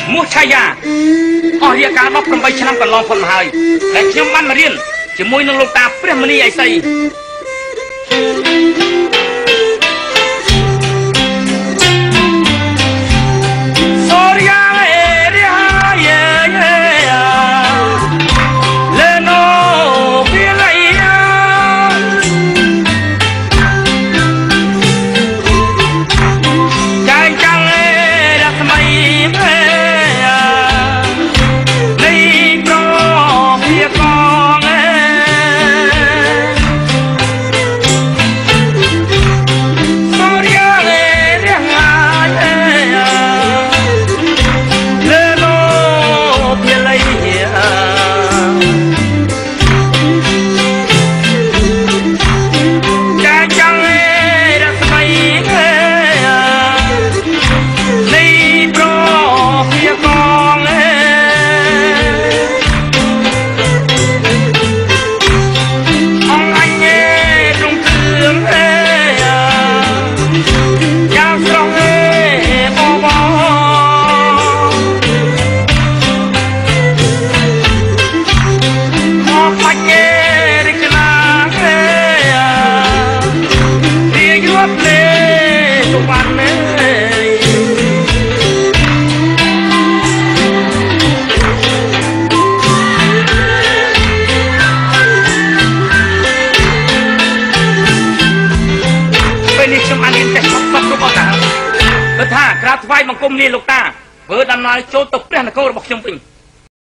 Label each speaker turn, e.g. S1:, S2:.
S1: mua chai ya ria cá bắp cầm bay chăn còn long phần mà hơi để nhóm ban mà riêng chỉ môi nâng lục ta bếp mani ấy xây vai bằng công ni lục ta vừa đâm nói chỗ tục ra là câu bọc trong bình